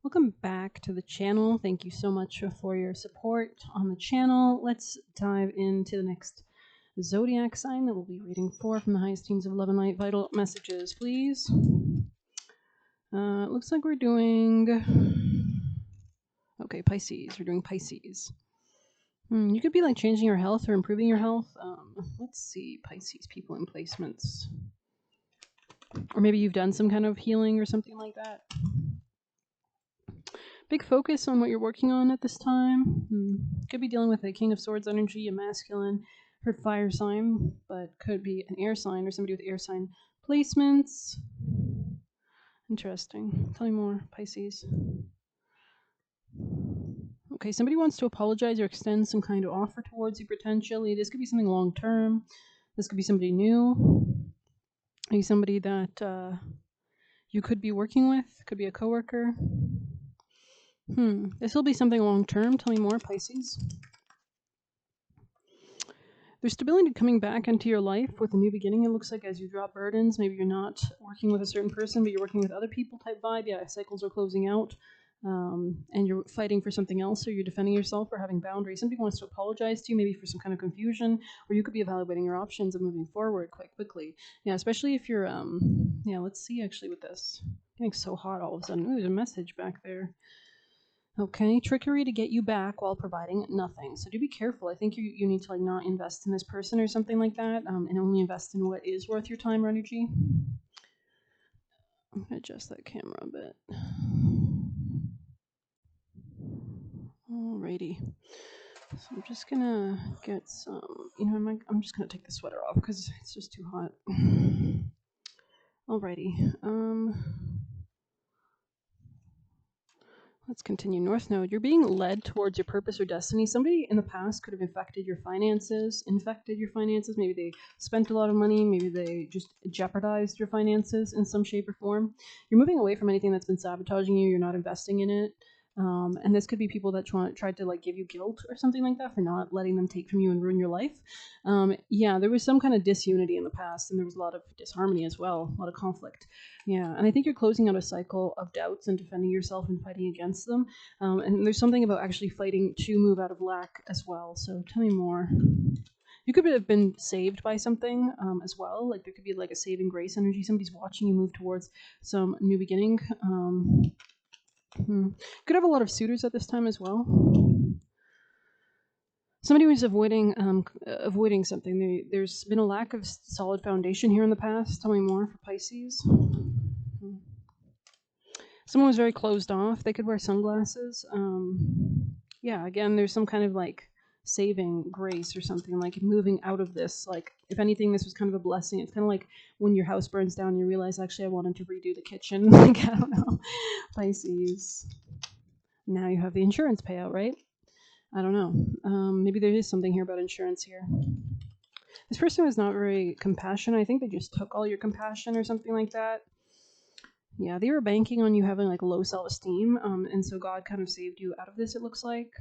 Welcome back to the channel. Thank you so much for your support on the channel. Let's dive into the next zodiac sign that we'll be reading for from the highest teams of love and light. Vital messages, please. It looks like we're doing... Okay, Pisces. We're doing Pisces. You could be like changing your health or improving your health. Let's see, Pisces people in placements. Or maybe you've done some kind of healing or something like that. Big focus on what you're working on at this time. Could be dealing with a King of Swords energy, a masculine, her fire sign, but could be an air sign or somebody with air sign placements. Interesting. Tell me more, Pisces. Okay, somebody wants to apologize or extend some kind of offer towards you potentially. This could be something long term. This could be somebody new. Maybe somebody that you could be working with. Could be a coworker. This will be something long term. Tell me more, Pisces. There's stability coming back into your life with a new beginning. It looks like as you drop burdens, maybe you're not working with a certain person, but you're working with other people type vibe. Yeah, cycles are closing out. And you're fighting for something else, or you're defending yourself or having boundaries. Somebody wants to apologize to you, maybe for some kind of confusion, or you could be evaluating your options of moving forward quite quickly. Yeah, especially if you're, yeah, let's see actually with this. Getting so hot all of a sudden. Ooh, there's a message back there. Okay, trickery to get you back while providing nothing. So do be careful. I think you need to like not invest in this person or something like that, and only invest in what is worth your time or energy. I'm gonna adjust that camera a bit. Alrighty. So I'm just gonna get some. I'm just gonna take the sweater off because it's just too hot. Alrighty. Let's continue. North Node. You're being led towards your purpose or destiny. Somebody in the past could have infected your finances. Maybe they spent a lot of money. Maybe they just jeopardized your finances in some shape or form. You're moving away from anything that's been sabotaging you. You're not investing in it. And this could be people that tried to like give you guilt or something like that for not letting them take from you and ruin your life. Yeah, there was some kind of disunity in the past, and there was a lot of disharmony as well, a lot of conflict. Yeah, and I think you're closing out a cycle of doubts and defending yourself and fighting against them. And there's something about actually fighting to move out of lack as well. So tell me more. You could have been saved by something as well. Like there could be like a saving grace energy. Somebody's watching you move towards some new beginning. Could have a lot of suitors at this time as well. Somebody was avoiding something. There's been a lack of solid foundation here in the past. Tell me more for Pisces. Someone was very closed off. They could wear sunglasses. Yeah, again, there's some kind of like saving grace or something, like moving out of this. Like, if anything, this was kind of a blessing. It's kind of like when your house burns down and you realize, actually, I wanted to redo the kitchen. Like, I don't know. Pisces. Now you have the insurance payout, right? I don't know. Maybe there is something here about insurance here. This person was not very compassionate. I think they just took all your compassion or something like that. Yeah, they were banking on you having like low self-esteem, and so God kind of saved you out of this, it looks like.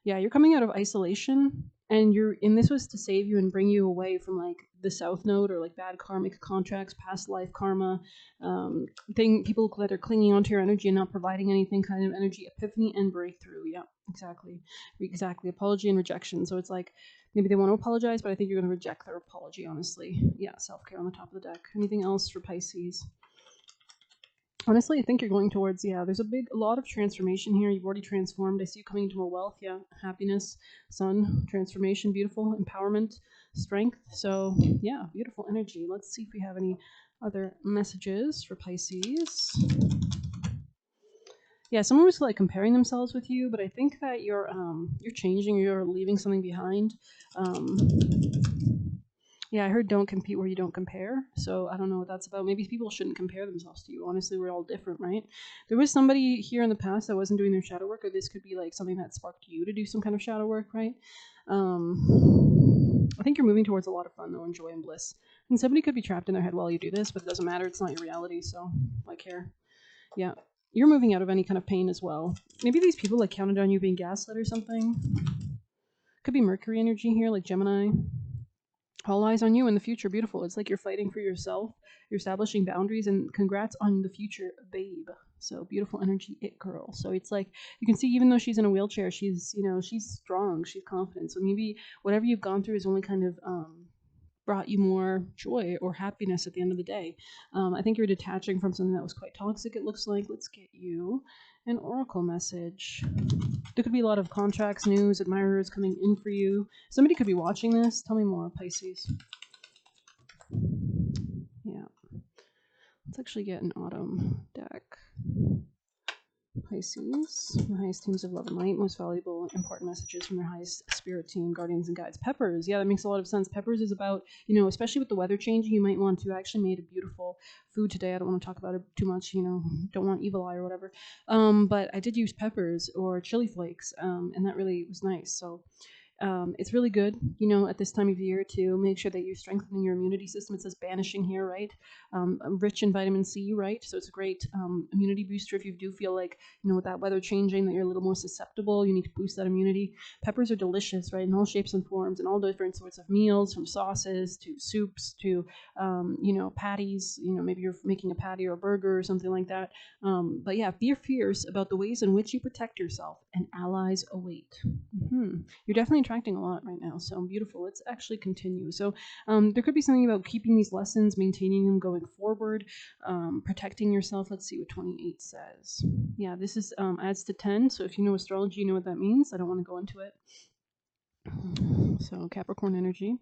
Yeah, you're coming out of isolation, and this was to save you and bring you away from like the South Node or like bad karmic contracts, past life karma, people that are clinging onto your energy and not providing anything, kind of energy, epiphany and breakthrough. Yeah, exactly. Apology and rejection. So it's like maybe they want to apologize, but I think you're going to reject their apology, honestly. Yeah, self-care on the top of the deck. Anything else for Pisces? Honestly, I think you're going towards, there's a lot of transformation here. You've already transformed. I see you coming into more wealth. Yeah, happiness, sun, transformation, beautiful, empowerment, strength. So, yeah, beautiful energy. Let's see if we have any other messages for Pisces. Yeah, someone was like comparing themselves with you, but I think that you're changing, you're leaving something behind. Yeah, I heard don't compete where you don't compare. So I don't know what that's about. Maybe people shouldn't compare themselves to you. Honestly, we're all different, right? There was somebody here in the past that wasn't doing their shadow work, or this could be like something that sparked you to do some kind of shadow work, right? I think you're moving towards a lot of fun, though, and joy and bliss. And somebody could be trapped in their head while you do this, but it doesn't matter. It's not your reality, so why care? Yeah. You're moving out of any kind of pain as well. Maybe these people like counted on you being gaslit or something. Could be Mercury energy here, like Gemini. All eyes on you in the future. Beautiful. It's like you're fighting for yourself. You're establishing boundaries, and congrats on the future, babe. So beautiful energy, it girl. So it's like you can see, even though she's in a wheelchair, she's she's strong, she's confident. So maybe whatever you've gone through is only kind of brought you more joy or happiness at the end of the day. I think you're detaching from something that was quite toxic. It looks like. Let's get you an oracle message. There could be a lot of contracts, news, admirers coming in for you. Somebody could be watching this. Tell me more, Pisces. Yeah. Let's actually get an autumn deck. Pisces, the highest teams of love and light, most valuable, important messages from their highest spirit team, guardians and guides. Peppers, yeah, that makes a lot of sense. Peppers is about, especially with the weather changing, you might want to. I actually made a beautiful food today. I don't want to talk about it too much, don't want evil eye or whatever. But I did use peppers or chili flakes, and that really was nice. So it's really good, at this time of year to make sure that you're strengthening your immunity system. It says banishing here, right? Rich in vitamin C, right? So it's a great immunity booster if you do feel like, with that weather changing, that you're a little more susceptible. You need to boost that immunity. Peppers are delicious, right? In all shapes and forms, and all different sorts of meals, from sauces to soups to, patties. Maybe you're making a patty or a burger or something like that. But yeah, be fierce about the ways in which you protect yourself, and allies await. You're definitely attracting a lot right now, so beautiful. Let's actually continue. So there could be something about keeping these lessons, maintaining them going forward, protecting yourself. Let's see what 28 says. Yeah, this is adds to 10, so if you know astrology, you know what that means. I don't want to go into it. So Capricorn energy,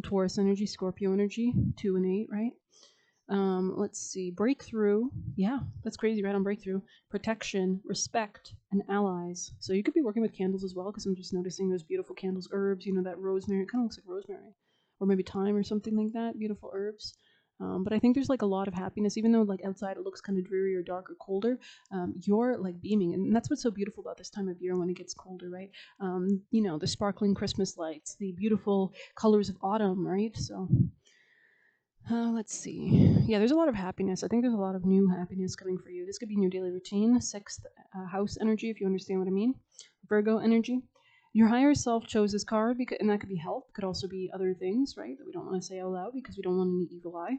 Taurus energy, Scorpio energy, 2 and 8, right? Let's see, breakthrough. Yeah, that's crazy, right? On breakthrough, protection, respect, and allies. So you could be working with candles as well, because I'm just noticing those beautiful candles, herbs. That rosemary. It kind of looks like rosemary, or maybe thyme or something like that. Beautiful herbs. But I think there's like a lot of happiness, even though like outside it looks kind of dreary or dark or colder. You're like beaming, and that's what's so beautiful about this time of year when it gets colder, right? The sparkling Christmas lights, the beautiful colors of autumn, right? So let's see. Yeah, there's a lot of happiness. I think there's a lot of new happiness coming for you. This could be in your daily routine. Sixth house energy, if you understand what I mean. Virgo energy. Your higher self chose this card, because, and that could be health. Could also be other things, right? That we don't want to say out loud because we don't want any evil eye.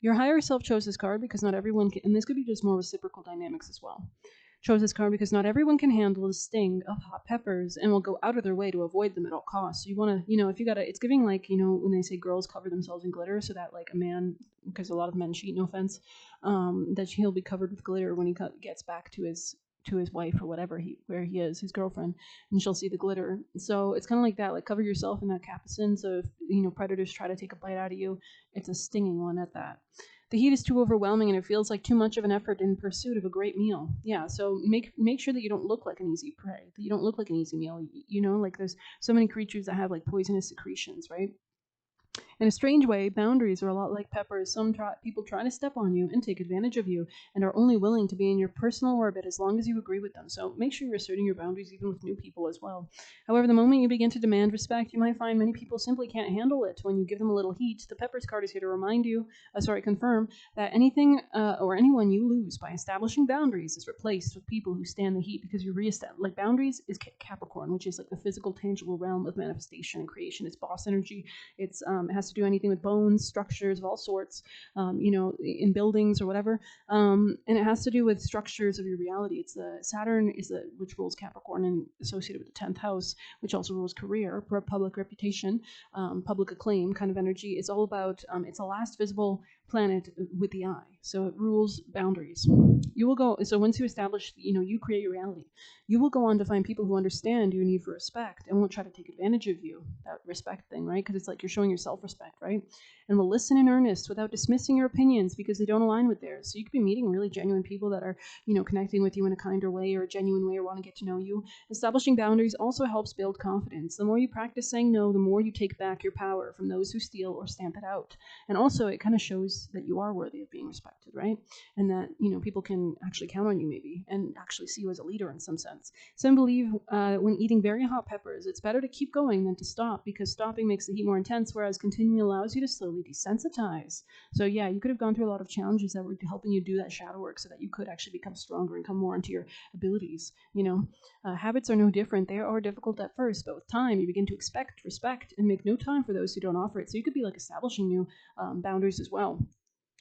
Your higher self chose this card because not everyone can, and this could be just more reciprocal dynamics as well. Chose this card because not everyone can handle the sting of hot peppers and will go out of their way to avoid them at all costs. So you want to, if you got to, it's giving like, when they say girls cover themselves in glitter, so that like a man, because a lot of men cheat, no offense, that he'll be covered with glitter when he gets back to his wife or whatever where he is, his girlfriend, and she'll see the glitter. So it's kind of like that, like cover yourself in that capsaicin. So if predators try to take a bite out of you, it's a stinging one at that. The heat is too overwhelming and it feels like too much of an effort in pursuit of a great meal. Yeah, so make sure that you don't look like an easy prey, that you don't look like an easy meal. Like there's so many creatures that have like poisonous secretions, right? In a strange way, boundaries are a lot like peppers. People try to step on you and take advantage of you, and are only willing to be in your personal orbit as long as you agree with them. So make sure you're asserting your boundaries even with new people as well. However, the moment you begin to demand respect, you might find many people simply can't handle it. When you give them a little heat, the peppers card is here to remind you, confirm that anything or anyone you lose by establishing boundaries is replaced with people who stand the heat, because you reestablish. Like boundaries is Capricorn, which is like the physical, tangible realm of manifestation and creation. It's boss energy. It has to do anything with bones, structures of all sorts, in buildings or whatever. And it has to do with structures of your reality. It's Saturn which rules Capricorn and associated with the 10th house, which also rules career, public reputation, public acclaim kind of energy. It's all about, it's the last visible planet with the eye. So it rules boundaries. So once you establish, you create your reality. You will go on to find people who understand your need for respect and won't try to take advantage of you. That respect thing, right? Because it's like you're showing your self-respect, right? And will listen in earnest without dismissing your opinions because they don't align with theirs. So you could be meeting really genuine people that are, connecting with you in a kinder way or a genuine way, or want to get to know you. Establishing boundaries also helps build confidence. The more you practice saying no, the more you take back your power from those who steal or stamp it out. And also it kind of shows that you are worthy of being respected, right? And that, people can actually count on you maybe, and actually see you as a leader in some sense. Some believe when eating very hot peppers, it's better to keep going than to stop, because stopping makes the heat more intense, whereas continuing allows you to slowly desensitize. So yeah, you could have gone through a lot of challenges that were helping you do that shadow work so that you could actually become stronger and come more into your abilities. Habits are no different. They are difficult at first, but with time, you begin to expect respect and make no time for those who don't offer it. So you could be like establishing new boundaries as well.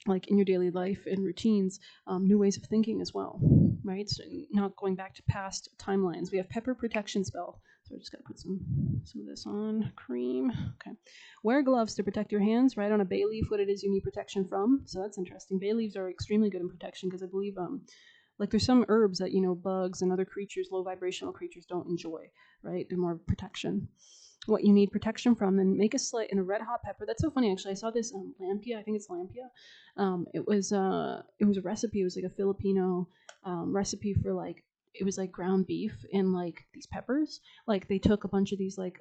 like in your daily life and routines, new ways of thinking as well, right? So not going back to past timelines. We have pepper protection spell. So I just gotta put some of this on cream. Okay. Wear gloves to protect your hands. Write on a bay leaf what it is you need protection from. So that's interesting. Bay leaves are extremely good in protection because I believe like there's some herbs that bugs and other creatures, low vibrational creatures, don't enjoy, right? They're more protection. What you need protection from, then make a slit in a red hot pepper. That's so funny, actually. I saw this lampia. I think it's lampia. It was a recipe. It was like a Filipino recipe for like it was like ground beef and like these peppers. Like they took a bunch of these like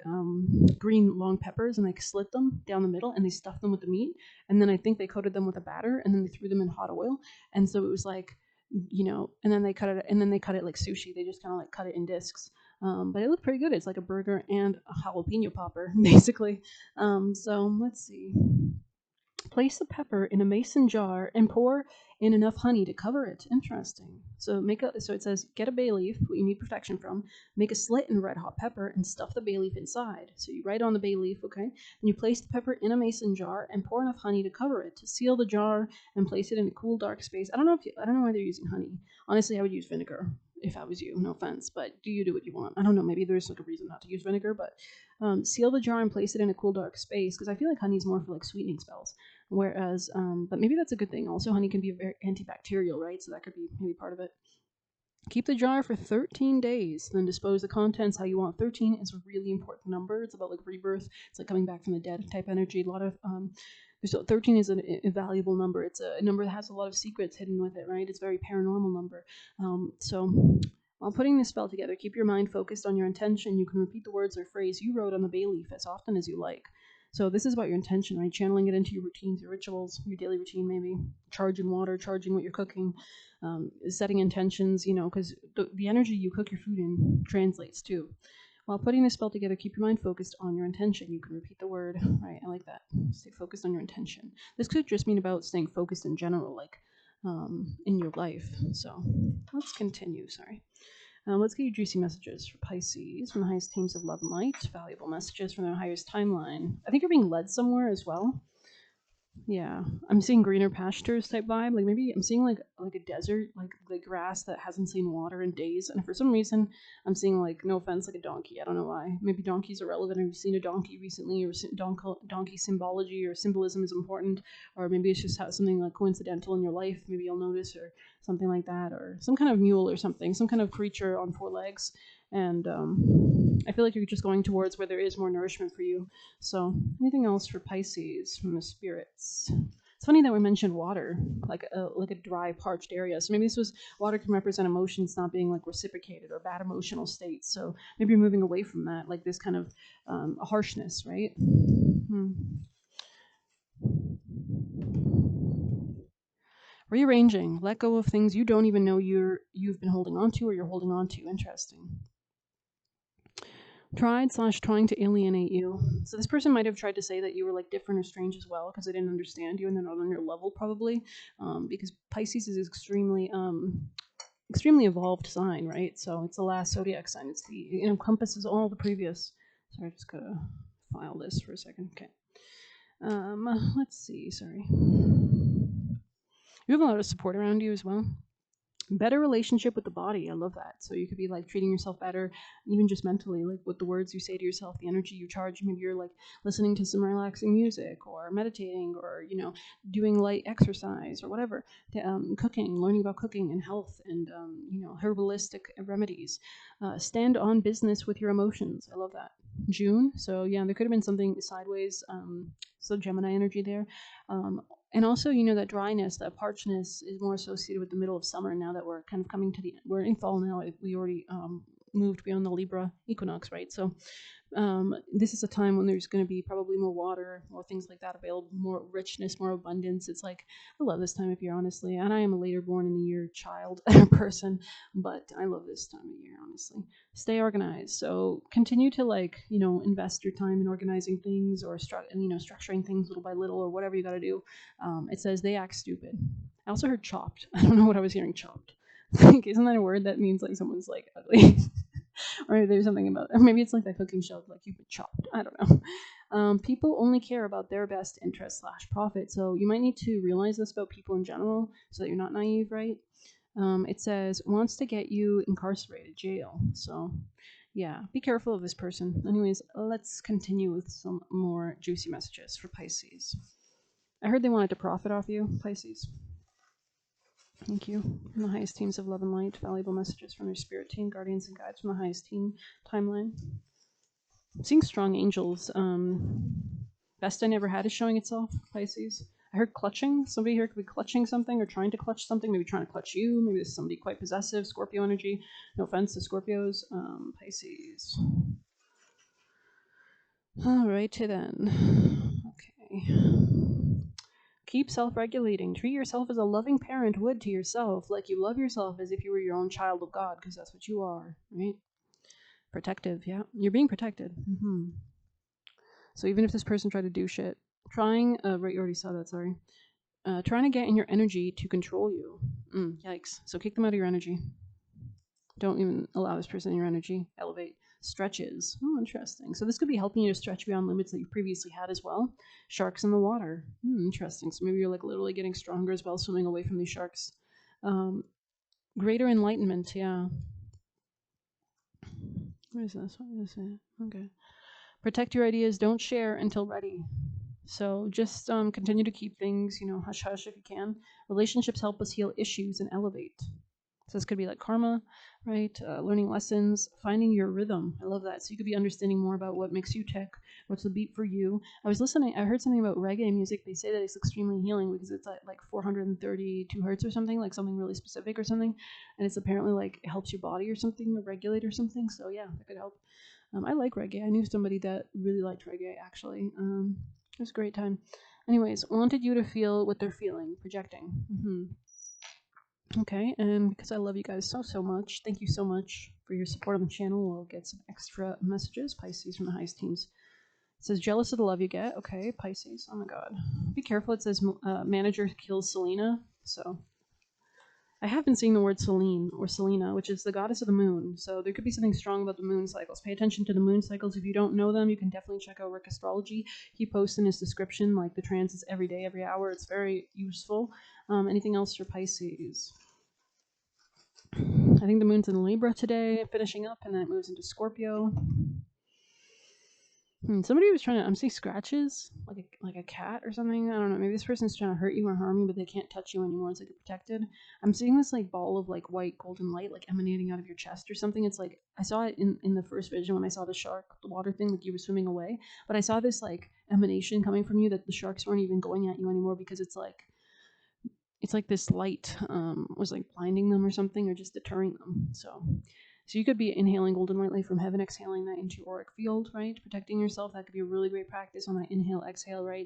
green long peppers and like slit them down the middle and they stuffed them with the meat. And then I think they coated them with a batter and then they threw them in hot oil. And so it was like and then they cut it like sushi. They just kind of like cut it in discs. But it looked pretty good. It's like a burger and a jalapeno popper, basically. So let's see. Place the pepper in a mason jar and pour in enough honey to cover it. Interesting. So it says get a bay leaf, what you need protection from. Make a slit in red hot pepper and stuff the bay leaf inside. So you write on the bay leaf, okay, and you place the pepper in a mason jar and pour enough honey to cover it. To seal the jar and place it in a cool, dark space. I don't know why they're using honey. Honestly, I would use vinegar if I was you. No offense, but do what you want. I don't know. Maybe there's like a reason not to use vinegar, but seal the jar and place it in a cool, dark space because I feel like honey's more for like sweetening spells. Whereas, but maybe that's a good thing. Also, honey can be very antibacterial, right? So that could be maybe part of it. Keep the jar for 13 days, then dispose the contents how you want. 13 is a really important number. It's about like rebirth. It's like coming back from the dead type energy. A lot of 13 is an invaluable number. It's a number that has a lot of secrets hidden with it, right? It's a very paranormal number. So while putting this spell together, keep your mind focused on your intention. You can repeat the words or phrase you wrote on the bay leaf as often as you like. So this is about your intention, right? Channeling it into your routines, your rituals, your daily routine, maybe charging water, charging what you're cooking, setting intentions, because the energy you cook your food in translates too. While putting this spell together, keep your mind focused on your intention. You can repeat the word, right? I like that. Stay focused on your intention. This could just mean about staying focused in general, like in your life. So let's continue. Sorry. Let's get you juicy messages for Pisces from the highest teams of love and light. Valuable messages from their highest timeline. I think you're being led somewhere as well. Yeah, I'm seeing greener pastures type vibe. Like maybe I'm seeing like a desert, like grass that hasn't seen water in days. And for some reason, I'm seeing like no offense, like a donkey. I don't know why. Maybe donkeys are relevant. Have you seen a donkey recently, or donkey symbology or symbolism is important, or maybe it's just something like coincidental in your life. Maybe you'll notice, or something like that, or some kind of mule or something, some kind of creature on four legs. And I feel like you're just going towards where there is more nourishment for you. So, anything else for Pisces from the spirits? It's funny that we mentioned water, like a dry, parched area. So maybe this was water can represent emotions not being like reciprocated or bad emotional states. So maybe you're moving away from that, like this kind of a harshness, right? Rearranging, let go of things you don't even know you've been holding on to or you're holding on to. Interesting. Trying to alienate you. So this person might have tried to say that you were like different or strange as well because they didn't understand you and they're not on your level probably. Because Pisces is extremely evolved sign, right? So it's the last zodiac sign. It encompasses all the previous. Sorry, I just gotta file this for a second. Okay. Let's see. Sorry. You have a lot of support around you as well. Better relationship with the body. I love that. So you could be like treating yourself better, even just mentally, like with the words you say to yourself, the energy you charge. Maybe you're like listening to some relaxing music or meditating or, doing light exercise or whatever, cooking, learning about cooking and health and, herbalistic remedies. Stand on business with your emotions. I love that. June. So yeah, there could have been something sideways. So Gemini energy there. And also, that dryness, that parchness is more associated with the middle of summer now that we're kind of coming to we're in fall now. We already moved beyond the Libra equinox, right? So this is a time when there's going to be probably more water, more things like that available, more richness, more abundance. It's like, I love this time of year, honestly. And I am a later born in the year child person, but I love this time of year, honestly. Stay organized. So continue to invest your time in organizing things or structuring things little by little or whatever you got to do. It says they act stupid. I also heard chopped. I don't know what I was hearing chopped. Like, isn't that a word that means like someone's like ugly? Or there's something about, or maybe it's like that cooking show, like you've been chopped. I don't know. People only care about their best interest slash profit. So you might need to realize this about people in general so that you're not naive, right? It says wants to get you incarcerated, jail. So yeah, be careful of this person. Anyways, let's continue with some more juicy messages for Pisces. I heard they wanted to profit off you, Pisces. Thank you. From the highest teams of love and light, valuable messages from your spirit team, guardians and guides from the highest team timeline. I'm seeing strong angels. Best I never had is showing itself, Pisces. I heard clutching. Somebody here could be clutching something or trying to clutch something. Maybe trying to clutch you. Maybe there's somebody quite possessive. Scorpio energy. No offense to Scorpios. Pisces. Alrighty then. Okay. Keep self-regulating. Treat yourself as a loving parent would to yourself, like you love yourself as if you were your own child of God, because that's what you are, right? Protective, yeah. You're being protected. So even if this person tried to do shit, trying, right, you already saw that, sorry. Trying to get in your energy to control you. Yikes. So kick them out of your energy. Don't even allow this person in your energy. Elevate. Stretches. Oh, interesting. So this could be helping you to stretch beyond limits that you previously had as well. Sharks in the water. Interesting. So maybe you're like literally getting stronger as well, swimming away from these sharks. Greater enlightenment. Yeah. What is this? What is it? Okay. Protect your ideas. Don't share until ready. So just continue to keep things, hush hush if you can. Relationships help us heal issues and elevate. So this could be like karma, right? Learning lessons, finding your rhythm. I love that. So you could be understanding more about what makes you tick, what's the beat for you. I heard something about reggae music. They say that it's extremely healing because it's at like 432 hertz or something, like something really specific or something. And it's apparently like it helps your body or something, or regulate or something. So yeah, that could help. I like reggae. I knew somebody that really liked reggae actually. It was a great time. Anyways, wanted you to feel what they're feeling, projecting. Okay, and because I love you guys so much, thank you so much for your support on the channel. We'll get some extra messages. Pisces from the highest teams. It says jealous of the love you get. Okay, Pisces. Oh my god. Be careful. It says manager kills Selena. So I have been seeing the word Selene or Selena, which is the goddess of the moon. So there could be something strong about the moon cycles. Pay attention to the moon cycles. If you don't know them, you can definitely check out Rick Astrology. He posts in his description like the transits every day, every hour. It's very useful. Anything else for Pisces? I think the moon's in Libra today, finishing up, and then it moves into Scorpio. Somebody was trying to. I'm seeing scratches, like a cat or something. I don't know. Maybe this person's trying to hurt you or harm you, but they can't touch you anymore. It's like you're protected. I'm seeing this like ball of like white golden light, like emanating out of your chest or something. It's like I saw it in the first vision when I saw the shark, the water thing, like you were swimming away. But I saw this like emanation coming from you that the sharks weren't even going at you anymore because it's like this light was like blinding them or something, or just deterring them. So you could be inhaling golden white light from heaven, exhaling that into your auric field, right? Protecting yourself. That could be a really great practice on that inhale, exhale, right?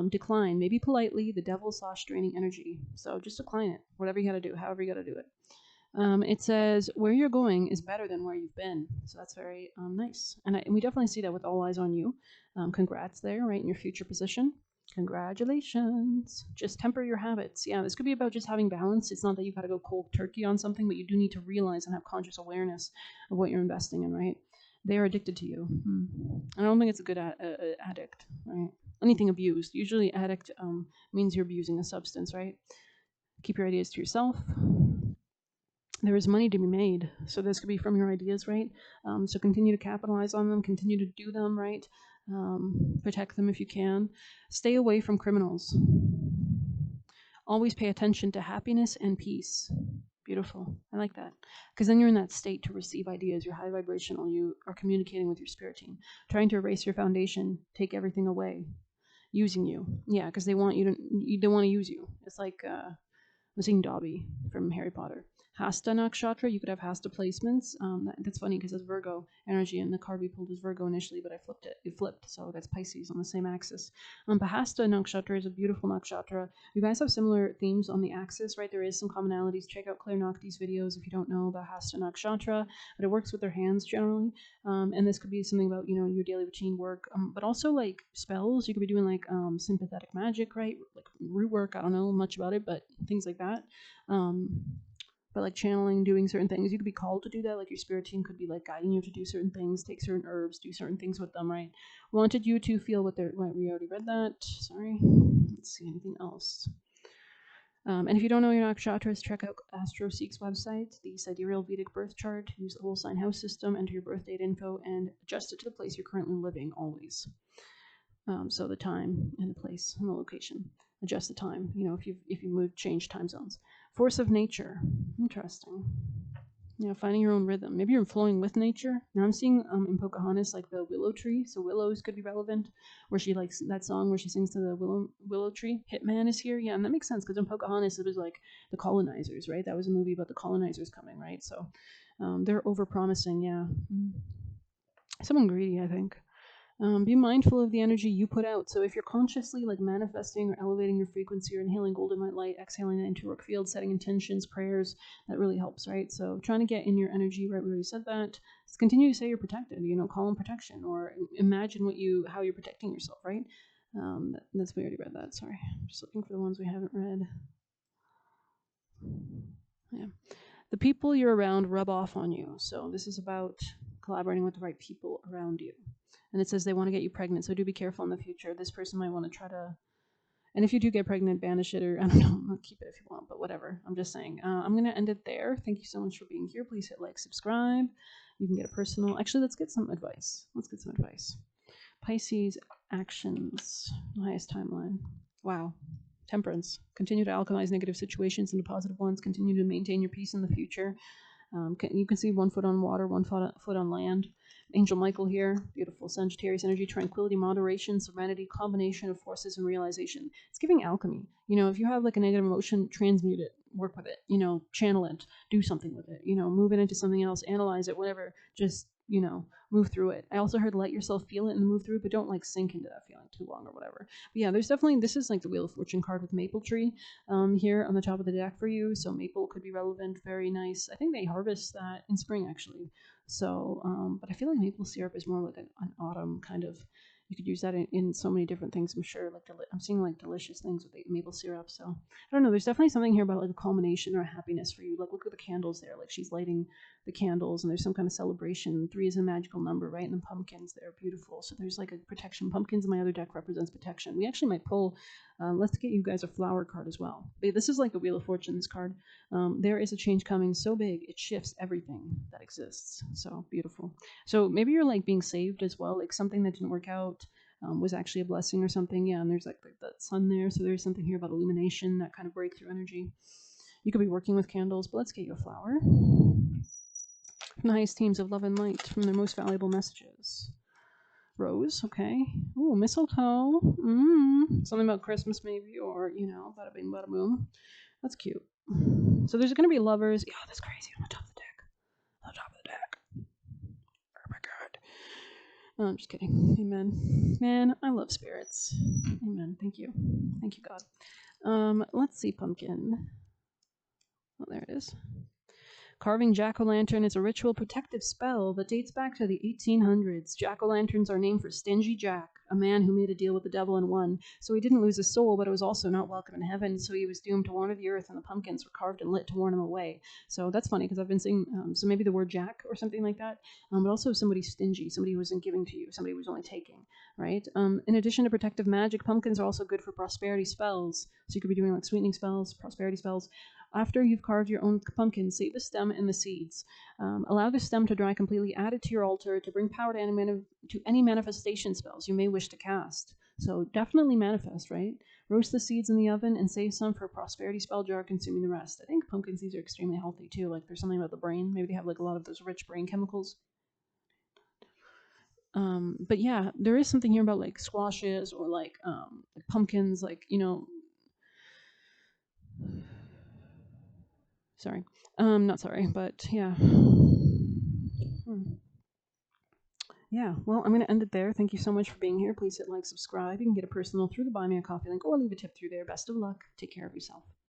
Decline, maybe politely, the devil / draining energy. So just decline it, whatever you got to do, however you got to do it. It says where you're going is better than where you've been. So that's very nice. And we definitely see that with all eyes on you. Congrats there, right, in your future position. Congratulations. Just temper your habits. Yeah, this could be about just having balance. It's not that you've got to go cold turkey on something, but you do need to realize and have conscious awareness of what you're investing in, right? They are addicted to you. I don't think it's a good addict, right? Anything abused. Usually addict means you're abusing a substance, right? Keep your ideas to yourself. There is money to be made. So this could be from your ideas, right? So continue to capitalize on them, continue to do them, right? Protect them if you can. Stay away from criminals. Always pay attention to happiness and peace. Beautiful. I like that. Because then you're in that state to receive ideas. You're high vibrational. You are communicating with your spirit team. Trying to erase your foundation, take everything away. Using you. Yeah, because they want they want to use you. It's like I'm seeing Dobby from Harry Potter. Hasta Nakshatra, you could have Hasta placements. That's funny because it's Virgo energy, and the card we pulled is Virgo initially, but I flipped it. It flipped, so that's Pisces on the same axis. But Hasta Nakshatra is a beautiful nakshatra. You guys have similar themes on the axis, right? There is some commonalities. Check out Claire Nocti's videos if you don't know about Hasta Nakshatra, but it works with their hands generally. And this could be something about, your daily routine work, but also like spells. You could be doing like sympathetic magic, right? Like root work. I don't know much about it, but things like that. by like channeling, doing certain things. You could be called to do that. Like your spirit team could be like guiding you to do certain things, take certain herbs, do certain things with them, right? Wanted you to feel what they're. Right, we already read that. Sorry. Let's see anything else. And if you don't know your nakshatras, check out AstroSeek's website, the Sidereal Vedic birth chart. Use the whole sign house system, enter your birth date info, and adjust it to the place you're currently living always. So the time and the place and the location. Adjust the time. You know, if you move, change time zones. Force of nature. Interesting. You know, finding your own rhythm. Maybe you're flowing with nature. Now I'm seeing in Pocahontas like the willow tree, so willows could be relevant. Where she likes that song where she sings to the willow tree. Hitman is here, yeah, and that makes sense because in Pocahontas it was like the colonizers, right? That was a movie about the colonizers coming, right? So they're over promising, yeah. Someone greedy, I think. Be mindful of the energy you put out. So if you're consciously like manifesting or elevating your frequency or inhaling golden white light, exhaling it into your work field, setting intentions, prayers, that really helps, right? So trying to get in your energy, right? We already said that. Just continue to say you're protected, you know, call in protection or imagine how you're protecting yourself, right? That's we already read that. Sorry. I'm just looking for the ones we haven't read. Yeah. The people you're around rub off on you. So this is about collaborating with the right people around you. And it says they want to get you pregnant, so do be careful in the future. This person might want to try to, and if you do get pregnant, banish it, or I don't know, keep it if you want, but whatever. I'm just saying. I'm going to end it there. Thank you so much for being here. Please hit like, subscribe. You can get a personal, actually, let's get some advice. Pisces actions, highest timeline. Wow. Temperance. Continue to alchemize negative situations into positive ones. Continue to maintain your peace in the future. You can see 1 foot on water, 1 foot on land. Angel Michael here, beautiful Sagittarius energy, tranquility, moderation, serenity, combination of forces and realization. It's giving alchemy. You know, if you have like a negative emotion, transmute it, work with it, you know, channel it, do something with it, you know, move it into something else, analyze it, whatever, just, you know, move through it. I also heard let yourself feel it and move through it, but don't like sink into that feeling too long or whatever. But yeah, there's definitely, this is like the Wheel of Fortune card with maple tree here on the top of the deck for you. So maple could be relevant, very nice. I think they harvest that in spring actually. So, but I feel like maple syrup is more like an autumn kind of. You could use that in so many different things. I'm sure. Like I'm seeing like delicious things with the maple syrup. So I don't know. There's definitely something here about like a culmination or a happiness for you. Like look at the candles there. Like she's lighting the candles, and there's some kind of celebration. 3 is a magical number, right? And the pumpkins, they're beautiful. So there's like a protection. Pumpkins in my other deck represents protection. We actually might pull. Let's get you guys a flower card as well. This is like a Wheel of Fortune. This card. There is a change coming so big it shifts everything that exists. So beautiful. So maybe you're like being saved as well, like something that didn't work out was actually a blessing or something. Yeah, and there's like that sun there, so there's something here about illumination, that kind of breakthrough energy. You could be working with candles, but let's get you a flower. From the highest teams of love and light, from their most valuable messages. Rose, okay. Ooh, mistletoe. Something about Christmas maybe, or you know, bada bing, bada boom. That's cute. So there's going to be lovers. Yeah, that's crazy on the top of the deck. On the top of the deck. Oh my god. No, I'm just kidding. Amen. Man, I love spirits. Amen. Thank you. Thank you, God. Let's see, pumpkin. Oh, there it is. Carving jack-o'-lantern is a ritual protective spell that dates back to the 1800s. Jack-o'-lanterns are named for Stingy Jack, a man who made a deal with the devil and won. So he didn't lose his soul, but it was also not welcome in heaven, so he was doomed to wander the earth, and the pumpkins were carved and lit to warn him away. So that's funny, because I've been seeing, so maybe the word jack or something like that, but also somebody stingy, somebody who wasn't giving to you, somebody who was only taking, right? In addition to protective magic, pumpkins are also good for prosperity spells. So you could be doing like sweetening spells, prosperity spells. After you've carved your own pumpkin, save the stem and the seeds. Allow the stem to dry completely. Add it to your altar to bring power to any manifestation spells you may wish to cast. So definitely manifest, right? Roast the seeds in the oven and save some for a prosperity spell jar, consuming the rest. I think pumpkin seeds are extremely healthy too. Like there's something about the brain. Maybe they have like a lot of those rich brain chemicals. But yeah, there is something here about like squashes or like pumpkins, like, you know, sorry. Not sorry, but yeah. Yeah, well, I'm going to end it there. Thank you so much for being here. Please hit like, subscribe. You can get a personal through the Buy Me a Coffee link or leave a tip through there. Best of luck. Take care of yourself.